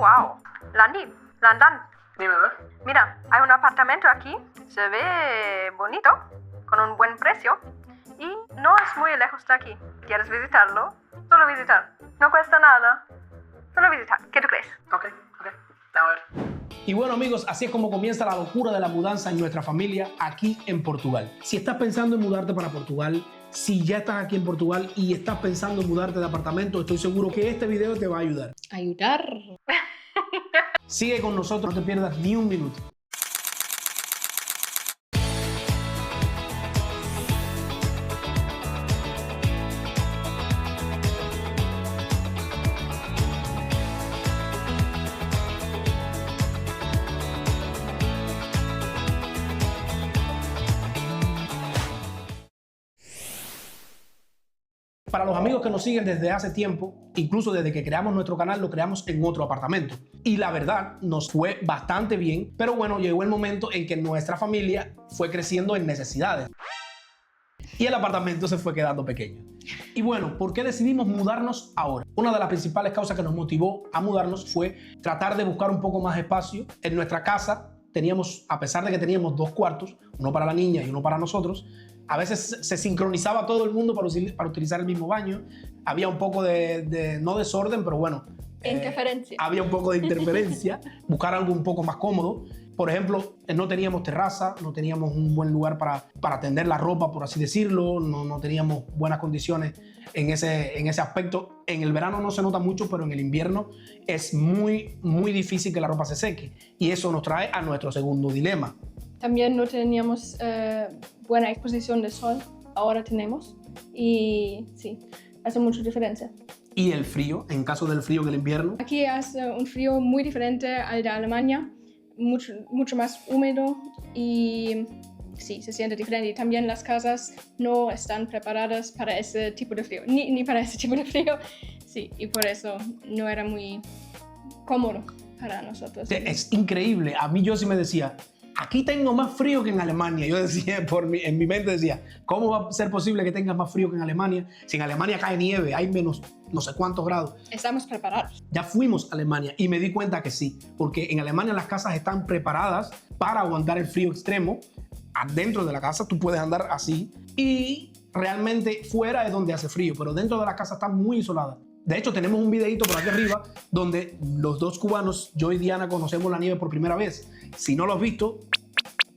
wow. Landan, Dime, ¿ver? mira, hay un apartamento aquí, se ve bonito, con un buen precio y no es muy lejos de aquí. ¿Quieres visitarlo? Solo visitar. No cuesta nada. Solo visitar. ¿Qué tú crees? Ok. A ver. Y bueno, amigos, así es como comienza la locura de la mudanza en nuestra familia aquí en Portugal. Si estás pensando en mudarte para Portugal, si ya estás aquí en Portugal y estás pensando en mudarte de apartamento, estoy seguro que este video te va a ayudar. ¿Ayudar? Sigue con nosotros, no te pierdas ni un minuto. Para los amigos que nos siguen desde hace tiempo, incluso desde que creamos nuestro canal, lo creamos en otro apartamento. Y la verdad, nos fue bastante bien, pero bueno, llegó el momento en que nuestra familia fue creciendo en necesidades. Y el apartamento se fue quedando pequeño. Y bueno, ¿por qué decidimos mudarnos ahora? Una de las principales causas que nos motivó a mudarnos fue tratar de buscar un poco más espacio. En nuestra casa teníamos, a pesar de que teníamos 2 cuartos, uno para la niña y uno para nosotros, a veces se sincronizaba todo el mundo para utilizar el mismo baño. Había un poco no desorden, pero bueno. Interferencia. Había un poco de interferencia. Buscar algo un poco más cómodo. Por ejemplo, no teníamos terraza, no teníamos un buen lugar para tender la ropa, por así decirlo. No teníamos buenas condiciones en ese aspecto. En el verano no se nota mucho, pero en el invierno es muy, muy difícil que la ropa se seque. Y eso nos trae a nuestro segundo dilema. También no teníamos buena exposición de sol, ahora tenemos. Y sí, hace mucha diferencia. Y el frío, en caso del frío en el invierno. Aquí hace un frío muy diferente al de Alemania, mucho más húmedo y sí, se siente diferente. Y también las casas no están preparadas para ese tipo de frío, ni para ese tipo de frío. Sí, y por eso no era muy cómodo para nosotros. Es increíble. A mí yo sí me decía, aquí tengo más frío que en Alemania. Yo decía, en mi mente decía, ¿cómo va a ser posible que tengas más frío que en Alemania? Si en Alemania cae nieve, hay menos no sé cuántos grados. Estamos preparados. Ya fuimos a Alemania y me di cuenta que sí, porque en Alemania las casas están preparadas para aguantar el frío extremo. Adentro de la casa tú puedes andar así y realmente fuera es donde hace frío, pero dentro de la casa está muy isolada. De hecho, tenemos un videito por aquí arriba donde los 2 cubanos, yo y Diana, conocemos la nieve por primera vez. Si no lo has visto,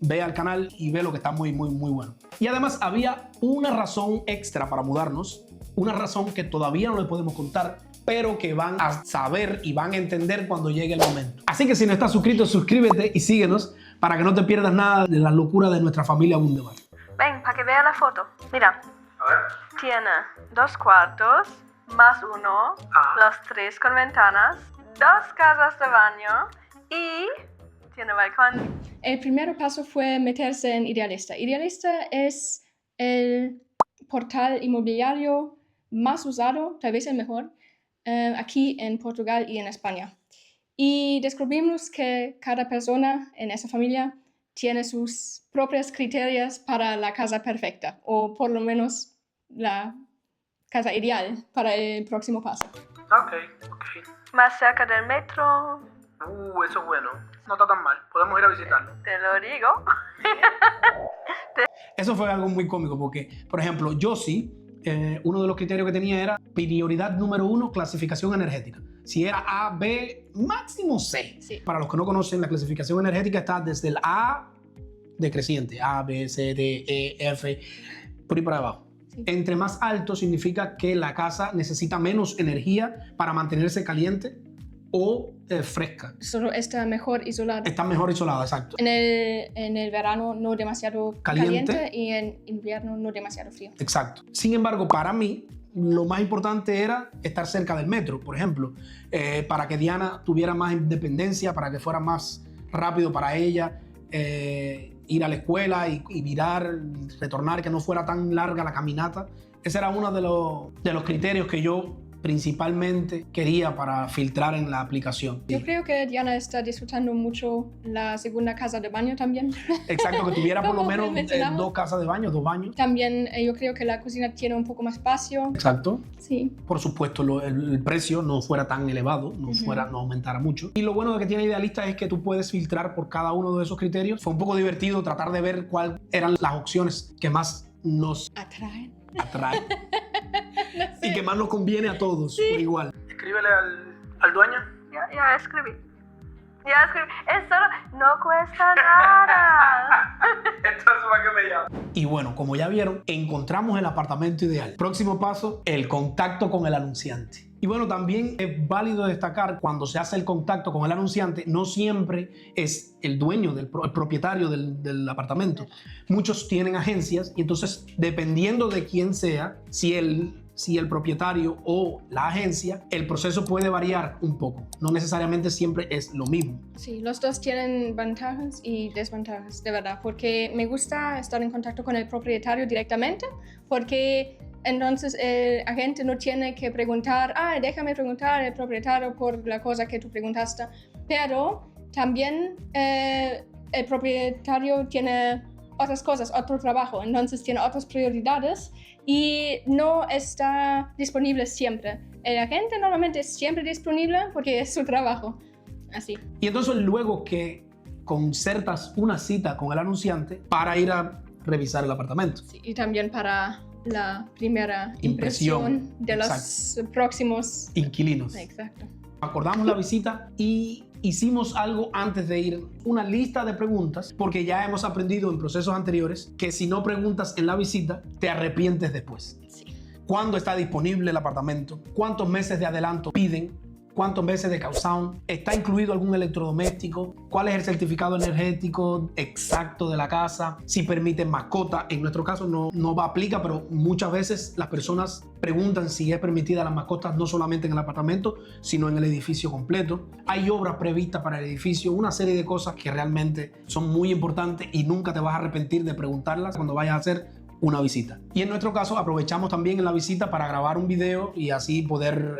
ve al canal y ve lo que está muy, muy, muy bueno. Y además había una razón extra para mudarnos, una razón que todavía no le podemos contar, pero que van a saber y van a entender cuando llegue el momento. Así que si no estás suscrito, suscríbete y síguenos para que no te pierdas nada de la locura de nuestra familia Bundebar. Ven, para que vea la foto. Mira, A ver. tiene 2 cuartos, más uno, los 3 con ventanas, 2 casas de baño y tiene balcón. El primer paso fue meterse en Idealista. Idealista es el portal inmobiliario más usado, tal vez el mejor, aquí en Portugal y en España. Y descubrimos que cada persona en esa familia tiene sus propios criterios para la casa perfecta, o por lo menos la casa ideal para el próximo paso. Ok. Más cerca del metro, Eso es bueno. No está tan mal. Podemos ir a visitarlo. te lo digo. Eso fue algo muy cómico porque, por ejemplo, yo sí, uno de los criterios que tenía era prioridad número 1, clasificación energética. Si era A, B, máximo C. Sí. Para los que no conocen, la clasificación energética está desde el A decreciente, A, B, C, D, E, F, por ahí para abajo. Sí. Entre más alto significa que la casa necesita menos energía para mantenerse caliente o fresca. Solo está mejor isolado. Está mejor isolada, exacto. En el verano no demasiado caliente y en invierno no demasiado frío. Exacto. Sin embargo, para mí, lo más importante era estar cerca del metro, por ejemplo, para que Diana tuviera más independencia, para que fuera más rápido para ella ir a la escuela y virar, retornar, que no fuera tan larga la caminata. Ese era uno de los criterios que yo principalmente quería para filtrar en la aplicación. Yo creo que Diana está disfrutando mucho la segunda casa de baño también. Exacto, que tuviera por lo Como menos mencionamos. 2 casas de baño, 2 baños. También yo creo que la cocina tiene un poco más espacio. Exacto. Sí. Por supuesto, el precio no fuera tan elevado, no aumentara mucho. Y lo bueno de que tiene Idealista es que tú puedes filtrar por cada uno de esos criterios. Fue un poco divertido tratar de ver cuáles eran las opciones que más nos Atraen. atraen y que más nos conviene a todos por igual. Escríbele al dueño. Ya escribí. Ya escribí. Es solo, no cuesta nada. Entonces, ¿para qué me llama? Y bueno, como ya vieron, encontramos el apartamento ideal. Próximo paso, el contacto con el anunciante. Y bueno, también es válido destacar cuando se hace el contacto con el anunciante, no siempre es el dueño, el propietario del apartamento. Muchos tienen agencias y entonces, dependiendo de quién sea, si el propietario o la agencia, el proceso puede variar un poco. No necesariamente siempre es lo mismo. Sí, los dos tienen ventajas y desventajas, de verdad, porque me gusta estar en contacto con el propietario directamente, porque entonces el agente no tiene que preguntar, déjame preguntar al propietario por la cosa que tú preguntaste, pero también el propietario tiene otras cosas, otro trabajo, entonces tiene otras prioridades y no está disponible siempre. El agente normalmente es siempre disponible porque es su trabajo, así. Y entonces luego que concertas una cita con el anunciante para ir a revisar el apartamento. Sí, y también para la primera Impresión, impresión de los próximos. Inquilinos. Exacto. Acordamos la visita y hicimos algo antes de ir, una lista de preguntas, porque ya hemos aprendido en procesos anteriores que si no preguntas en la visita, te arrepientes después. Sí. ¿Cuándo está disponible el apartamento? ¿Cuántos meses de adelanto piden? ¿Cuántos meses de caución? ¿Está incluido algún electrodoméstico? ¿Cuál es el certificado energético exacto de la casa? Si permiten mascota. En nuestro caso no aplica, pero muchas veces las personas preguntan si es permitida las mascotas no solamente en el apartamento, sino en el edificio completo. Hay obras previstas para el edificio, una serie de cosas que realmente son muy importantes y nunca te vas a arrepentir de preguntarlas cuando vayas a hacer una visita. Y en nuestro caso aprovechamos también en la visita para grabar un video y así poder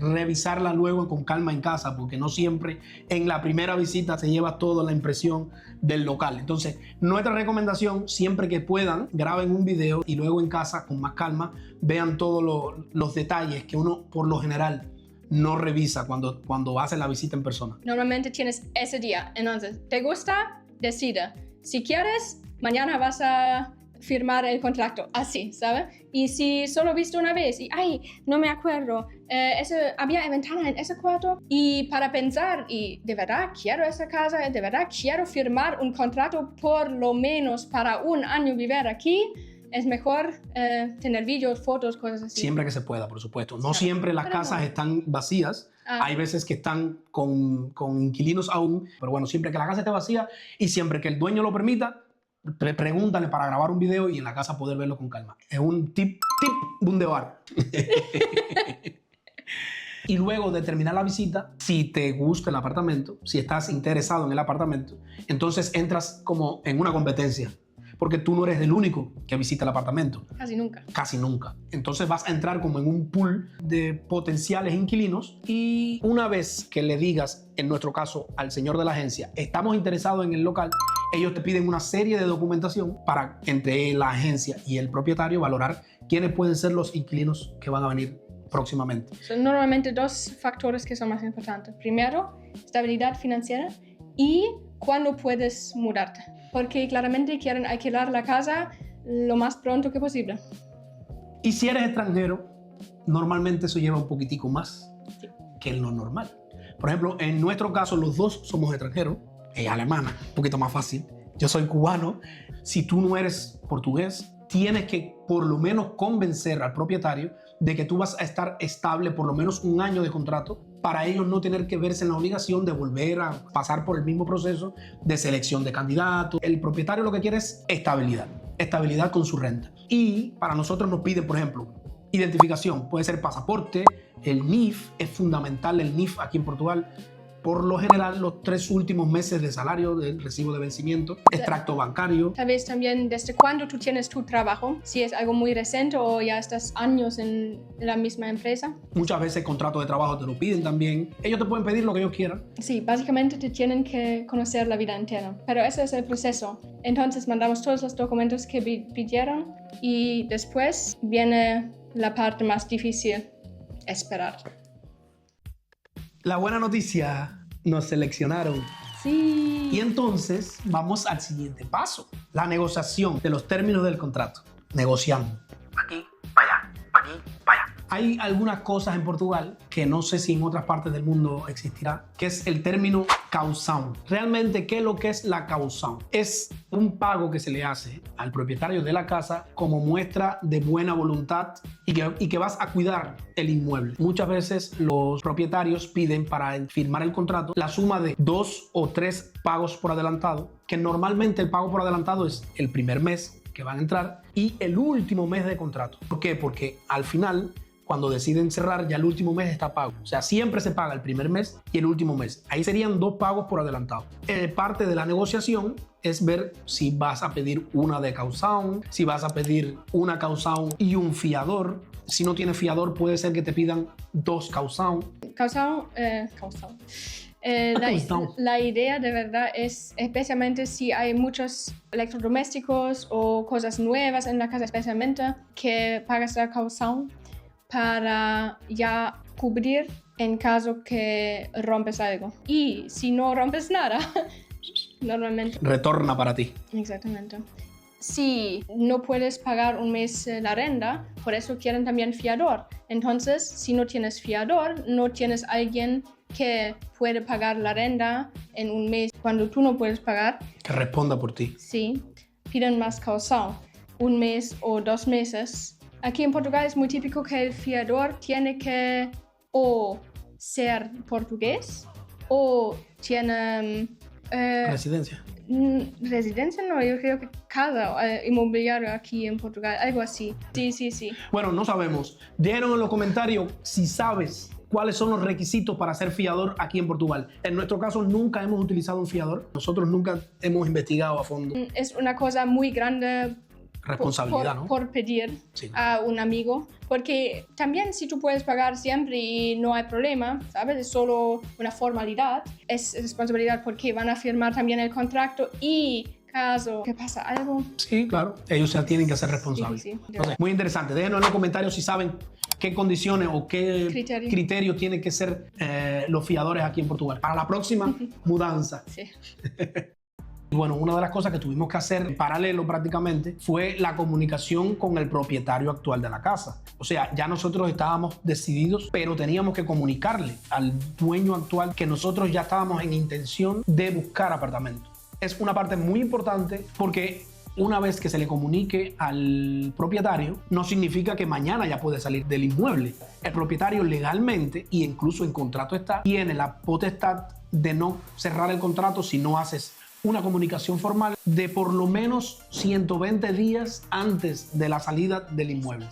revisarla luego con calma en casa, porque no siempre en la primera visita se lleva toda la impresión del local. Entonces, nuestra recomendación, siempre que puedan, graben un video y luego en casa con más calma vean todos los detalles que uno por lo general no revisa cuando hace la visita en persona. Normalmente tienes ese día, entonces, ¿te gusta? Decide. Si quieres, mañana vas a firmar el contrato, así, ¿sabes? Y si solo viste una vez y, no me acuerdo, había ventana en ese cuarto, y para pensar, y de verdad quiero esa casa, de verdad quiero firmar un contrato por lo menos para un año vivir aquí, es mejor tener vídeos, fotos, cosas así. Siempre que se pueda, por supuesto. No siempre las casas están vacías. Hay veces que están con inquilinos aún, pero bueno, siempre que la casa esté vacía y siempre que el dueño lo permita, pregúntale para grabar un video y en la casa poder verlo con calma. Es un tip bundebar. Y luego de terminar la visita, si te gusta el apartamento, si estás interesado en el apartamento, entonces entras como en una competencia, porque tú no eres el único que visita el apartamento. Casi nunca. Casi nunca. Entonces vas a entrar como en un pool de potenciales inquilinos y una vez que le digas, en nuestro caso, al señor de la agencia, estamos interesados en el local, ellos te piden una serie de documentación para, entre la agencia y el propietario, valorar quiénes pueden ser los inquilinos que van a venir próximamente. Son normalmente dos factores que son más importantes. Primero, estabilidad financiera y cuándo puedes mudarte. Porque claramente quieren alquilar la casa lo más pronto que posible. Y si eres extranjero, normalmente eso lleva un poquitico más que lo normal. Por ejemplo, en nuestro caso, los dos somos extranjeros. Ella alemana, un poquito más fácil. Yo soy cubano. Si tú no eres portugués, tienes que por lo menos convencer al propietario de que tú vas a estar estable por lo menos un año de contrato para ellos no tener que verse en la obligación de volver a pasar por el mismo proceso de selección de candidatos. El propietario lo que quiere es estabilidad con su renta. Y para nosotros nos piden, por ejemplo, identificación. Puede ser pasaporte, el NIF, es fundamental el NIF aquí en Portugal. por lo general los 3 últimos meses de salario, del recibo de vencimiento, extracto bancario. Tal vez también desde cuándo tú tienes tu trabajo, si es algo muy reciente o ya estás años en la misma empresa. Muchas veces contrato de trabajo te lo piden también. Ellos te pueden pedir lo que ellos quieran. Sí, básicamente te tienen que conocer la vida entera, pero ese es el proceso. Entonces mandamos todos los documentos que pidieron y después viene la parte más difícil, esperar. La buena noticia, nos seleccionaron. Sí. Y entonces vamos al siguiente paso, la negociación de los términos del contrato. Negociando. Aquí, para allá, aquí, para allá. Hay algunas cosas en Portugal que no sé si en otras partes del mundo existirá, que es el término caução. Realmente, ¿qué es lo que es la caução? Es un pago que se le hace al propietario de la casa como muestra de buena voluntad y que vas a cuidar el inmueble. Muchas veces los propietarios piden para firmar el contrato la suma de 2 o 3 pagos por adelantado, que normalmente el pago por adelantado es el primer mes que van a entrar y el último mes de contrato. ¿Por qué? Porque al final, cuando deciden cerrar, ya el último mes está pago. O sea, siempre se paga el primer mes y el último mes. Ahí serían 2 pagos por adelantado. Parte de la negociación es ver si vas a pedir una de caução, si vas a pedir una caução y un fiador. Si no tienes fiador, puede ser que te pidan 2 caução. Caução. La idea de verdad es, especialmente si hay muchos electrodomésticos o cosas nuevas en la casa, especialmente, que pagas la caução para ya cubrir en caso que rompes algo. Y si no rompes nada, normalmente... Retorna para ti. Exactamente. Si no puedes pagar un mes la renta, por eso quieren también fiador. Entonces, si no tienes fiador, no tienes alguien que puede pagar la renta en un mes cuando tú no puedes pagar. Que responda por ti. Sí, piden más caução, un mes o 2 meses. Aquí en Portugal es muy típico que el fiador tiene que o ser portugués o tiene... Residencia. Residencia no, yo creo que cada inmobiliario aquí en Portugal, algo así. Sí. Bueno, no sabemos. Déjenos en los comentarios si sabes cuáles son los requisitos para ser fiador aquí en Portugal. En nuestro caso nunca hemos utilizado un fiador. Nosotros nunca hemos investigado a fondo. Es una cosa muy grande. Responsabilidad, ¿no? Por pedir Sí. a un amigo, porque también si tú puedes pagar siempre y no hay problema, ¿sabes? Es solo una formalidad, es responsabilidad porque van a firmar también el contrato y caso que pasa algo. Sí, claro, ellos se tienen que hacer responsables. Sí. Entonces, muy interesante, déjenos en los comentarios si saben qué condiciones o qué criterio tienen que ser los fiadores aquí en Portugal. Para la próxima mudanza. Sí. Y bueno, una de las cosas que tuvimos que hacer en paralelo prácticamente fue la comunicación con el propietario actual de la casa. O sea, ya nosotros estábamos decididos, pero teníamos que comunicarle al dueño actual que nosotros ya estábamos en intención de buscar apartamento. Es una parte muy importante porque una vez que se le comunique al propietario, no significa que mañana ya puede salir del inmueble. El propietario legalmente, y incluso en contrato está, tiene la potestad de no cerrar el contrato si no haces una comunicación formal de por lo menos 120 días antes de la salida del inmueble.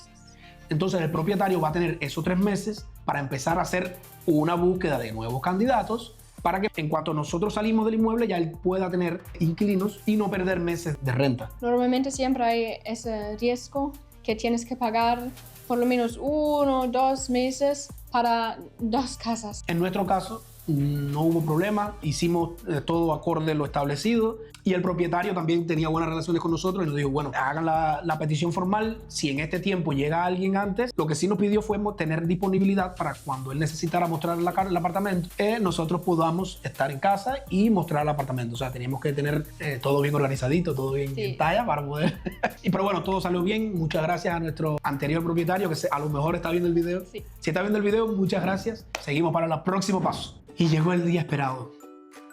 Entonces el propietario va a tener esos 3 meses para empezar a hacer una búsqueda de nuevos candidatos para que en cuanto nosotros salimos del inmueble ya él pueda tener inquilinos y no perder meses de renta. Normalmente siempre hay ese riesgo que tienes que pagar por lo menos 1 o 2 meses para 2 casas. En nuestro caso no hubo problema, hicimos todo acorde a lo establecido y el propietario también tenía buenas relaciones con nosotros y nos dijo, bueno, hagan la petición formal, si en este tiempo llega alguien antes, lo que sí nos pidió fue tener disponibilidad para cuando él necesitara mostrar el apartamento, nosotros podamos estar en casa y mostrar el apartamento, o sea, teníamos que tener todo bien organizadito, todo bien en talla para poder... Pero bueno, todo salió bien, muchas gracias a nuestro anterior propietario que a lo mejor está viendo el video. Sí. Si está viendo el video, muchas gracias, seguimos para el próximo paso. Y llegó el día esperado,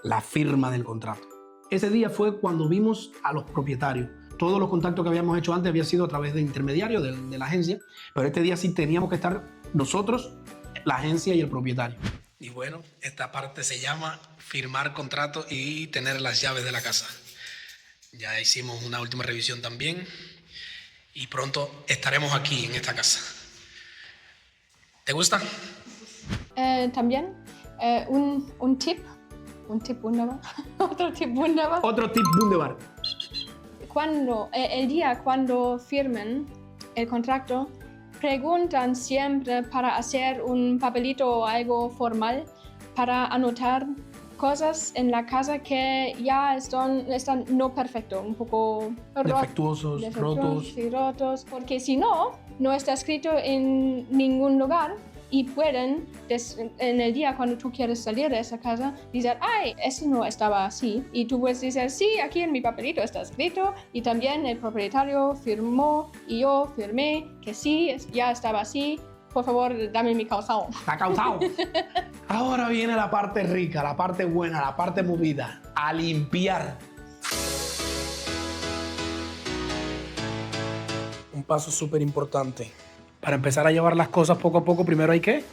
la firma del contrato. Ese día fue cuando vimos a los propietarios. Todos los contactos que habíamos hecho antes había sido a través de intermediarios de la agencia, pero este día sí teníamos que estar nosotros, la agencia y el propietario. Y bueno, esta parte se llama firmar contrato y tener las llaves de la casa. Ya hicimos una última revisión también y pronto estaremos aquí en esta casa. ¿Te gusta? También Un tip wunderbar. Otro tip wunderbar. Otro tip wunderbar. El día cuando firmen el contrato, preguntan siempre para hacer un papelito o algo formal para anotar cosas en la casa que ya están no perfecto, un poco Defectuosos, rotos. y rotos, porque si no está escrito en ningún lugar y pueden, en el día cuando tú quieres salir de esa casa, decir, ay, eso no estaba así. Y tú puedes decir, sí, aquí en mi papelito está escrito y también el propietario firmó y yo firmé que sí, ya estaba así. Por favor, dame mi causado. Está causado. Ahora viene la parte rica, la parte buena, la parte movida. A limpiar. Un paso súper importante. Para empezar a llevar las cosas poco a poco, primero hay que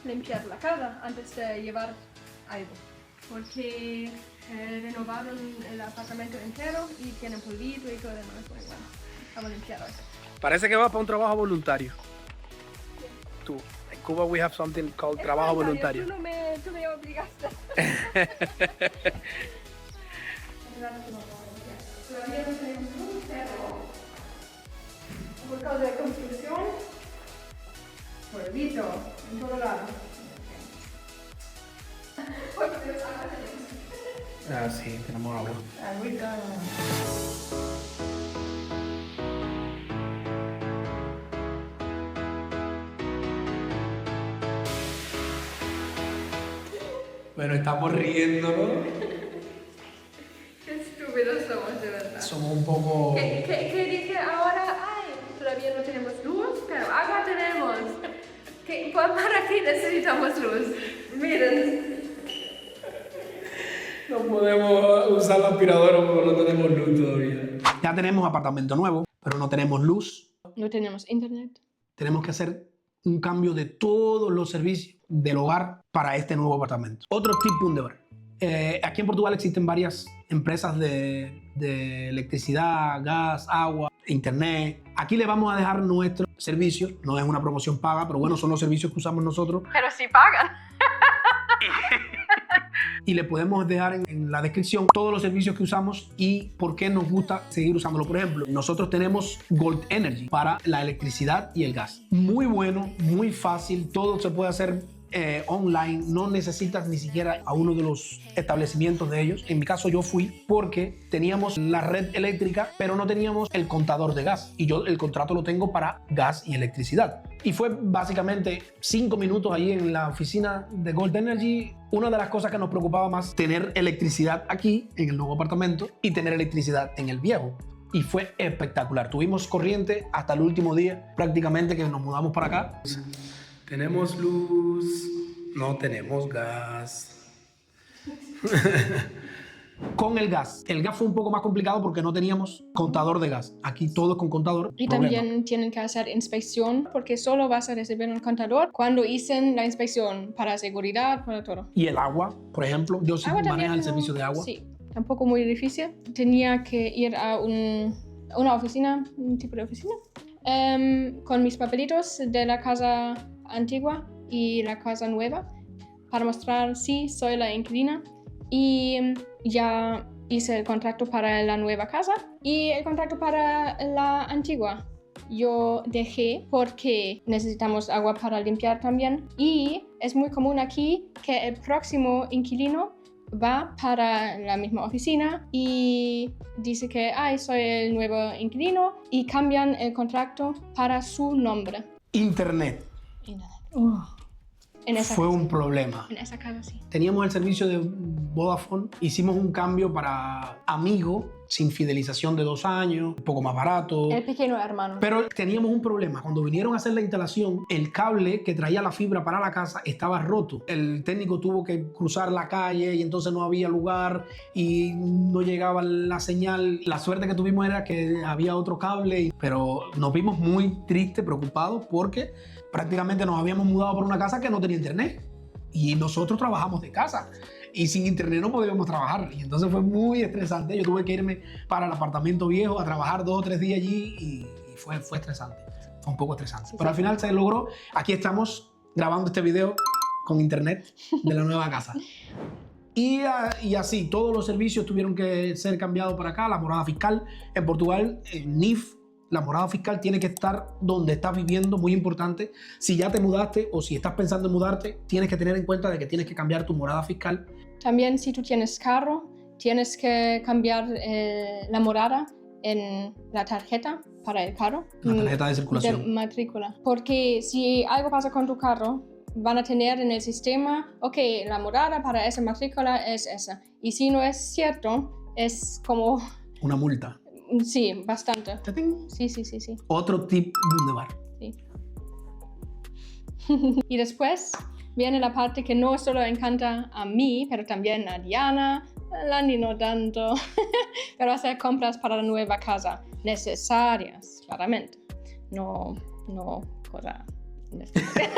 Limpiar la casa antes de llevar algo. Porque renovaron el apartamento entero y tiene polvito y todo lo demás. Pues bueno, vamos a limpiar hoy. Parece que va para un trabajo voluntario. Tú, en Cuba we have something called trabajo voluntario. Tú me obligaste. Todavía no tenemos luz, pero por causa de construcción, polvito en todo lado. Ah, sí, tenemos agua. Agüita. Bueno, estamos riéndonos. Qué estúpidos somos, de verdad. Somos un poco... ¿Qué dije ahora? Ay, todavía no tenemos luz, pero agua tenemos. ¿Para qué necesitamos luz? Miren. No podemos usar la aspiradora porque no tenemos luz todavía. Ya tenemos apartamento nuevo, pero no tenemos luz. No tenemos internet. Tenemos que hacer un cambio de todos los servicios del hogar para este nuevo apartamento. Otro tip wunderbar. Aquí en Portugal existen varias empresas de electricidad, gas, agua, internet. Aquí le vamos a dejar nuestros servicios. No es una promoción paga, pero bueno, son los servicios que usamos nosotros. Pero sí pagan. Y le podemos dejar en la descripción todos los servicios que usamos y por qué nos gusta seguir usándolo. Por ejemplo, nosotros tenemos Gold Energy para la electricidad y el gas. Muy bueno, muy fácil, todo se puede hacer online, no necesitas ni siquiera a uno de los establecimientos de ellos. En mi caso yo fui porque teníamos la red eléctrica, pero no teníamos el contador de gas. Y yo el contrato lo tengo para gas y electricidad. Y fue básicamente 5 minutos ahí en la oficina de Gold Energy. Una de las cosas que nos preocupaba más, tener electricidad aquí en el nuevo apartamento y tener electricidad en el viejo. Y fue espectacular. Tuvimos corriente hasta el último día, prácticamente, que nos mudamos para acá. Tenemos luz, no tenemos gas. Con el gas fue un poco más complicado porque no teníamos contador de gas. Aquí todo es con contador. Y Problema. también tienen que hacer inspección porque solo vas a recibir un contador cuando hicen la inspección para seguridad, para todo. Y el agua, por ejemplo, yo sí Agua manejo también, el servicio de agua. Sí, tampoco muy difícil. Tenía que ir a una oficina, un tipo de oficina, con mis papelitos de la casa antigua y la casa nueva para mostrar si soy la inquilina. Y ya hice el contrato para la nueva casa y el contrato para la antigua. Yo dejé porque necesitamos agua para limpiar también. Y es muy común aquí que el próximo inquilino va para la misma oficina y dice que soy el nuevo inquilino y cambian el contrato para su nombre. Internet. En esa Fue casa. un problema. En esa casa, sí. Teníamos el servicio de Vodafone, hicimos un cambio para Amigo, sin fidelización de 2 años, un poco más barato. El pequeño hermano. Pero teníamos un problema. Cuando vinieron a hacer la instalación, el cable que traía la fibra para la casa estaba roto. El técnico tuvo que cruzar la calle y entonces no había lugar y no llegaba la señal. La suerte que tuvimos era que había otro cable, pero nos vimos muy tristes, preocupados, porque prácticamente nos habíamos mudado por una casa que no tenía internet. Y nosotros trabajamos de casa. Y sin internet no podíamos trabajar. Y entonces fue muy estresante. Yo tuve que irme para el apartamento viejo a trabajar 2 o 3 días allí y fue estresante. Fue un poco estresante. Sí, pero sí. al final se logró. Aquí estamos grabando este video con internet de la nueva casa. Y así, todos los servicios tuvieron que ser cambiados para acá. La morada fiscal en Portugal, NIF, la morada fiscal tiene que estar donde estás viviendo, muy importante. Si ya te mudaste o si estás pensando en mudarte, tienes que tener en cuenta de que tienes que cambiar tu morada fiscal. También si tú tienes carro, tienes que cambiar la morada en la tarjeta para el carro. La tarjeta de circulación. De matrícula. Porque si algo pasa con tu carro, van a tener en el sistema, ok, la morada para esa matrícula es esa. Y si no es cierto, es como... Una multa. Sí, bastante. ¡Tatín! Sí. Otro tip de bar. Sí. Y después viene la parte que no solo encanta a mí, pero también a Diana, a Landy no tanto, pero hacer compras para la nueva casa, necesarias, claramente. No cosas necesarias.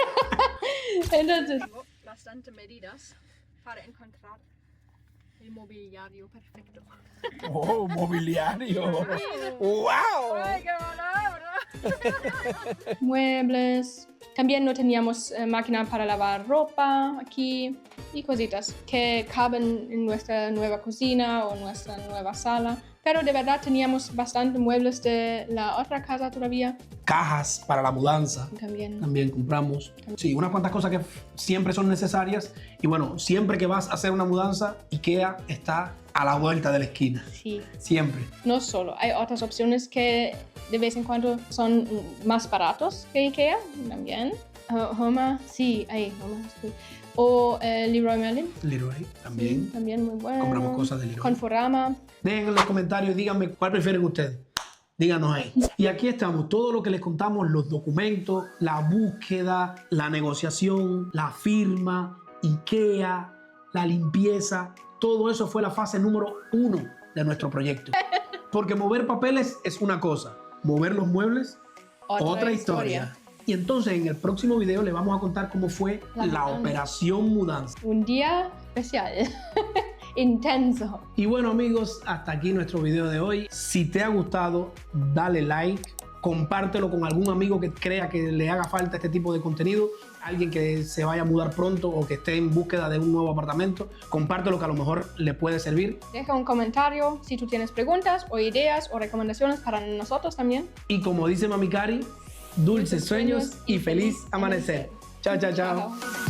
Entonces, bastante medidas para encontrar el mobiliario perfecto. ¡Oh, mobiliario! ¡Wow! ¡Ay, qué palabra! Muebles. También no teníamos máquina para lavar ropa aquí y cositas que caben en nuestra nueva cocina o nuestra nueva sala. Pero de verdad teníamos bastante muebles de la otra casa todavía. Cajas para la mudanza. También Compramos. Sí, unas cuantas cosas que siempre son necesarias. Y bueno, siempre que vas a hacer una mudanza, IKEA está a la vuelta de la esquina. Sí. Siempre. No solo, hay otras opciones que de vez en cuando son más baratos que IKEA también. Homa, sí, hay Homa. Sí. O Leroy Merlin. Leroy también. Sí, también muy bueno. Compramos cosas de Leroy. Conforama. Dejen en los comentarios, díganme cuál prefieren ustedes. Díganos ahí. Y aquí estamos, todo lo que les contamos, los documentos, la búsqueda, la negociación, la firma, IKEA, la limpieza, todo eso fue la fase número 1 de nuestro proyecto. Porque mover papeles es una cosa, mover los muebles, otra historia. Y entonces en el próximo video les vamos a contar cómo fue la operación mudanza. Un día especial. Intenso. Y bueno amigos, hasta aquí nuestro video de hoy. Si te ha gustado, dale like, compártelo con algún amigo que crea que le haga falta este tipo de contenido, alguien que se vaya a mudar pronto o que esté en búsqueda de un nuevo apartamento, compártelo que a lo mejor le puede servir. Deja un comentario si tú tienes preguntas o ideas o recomendaciones para nosotros también. Y como dice Mami Cari, dulces sueños y feliz amanecer. Chao, chao, chao. Chao.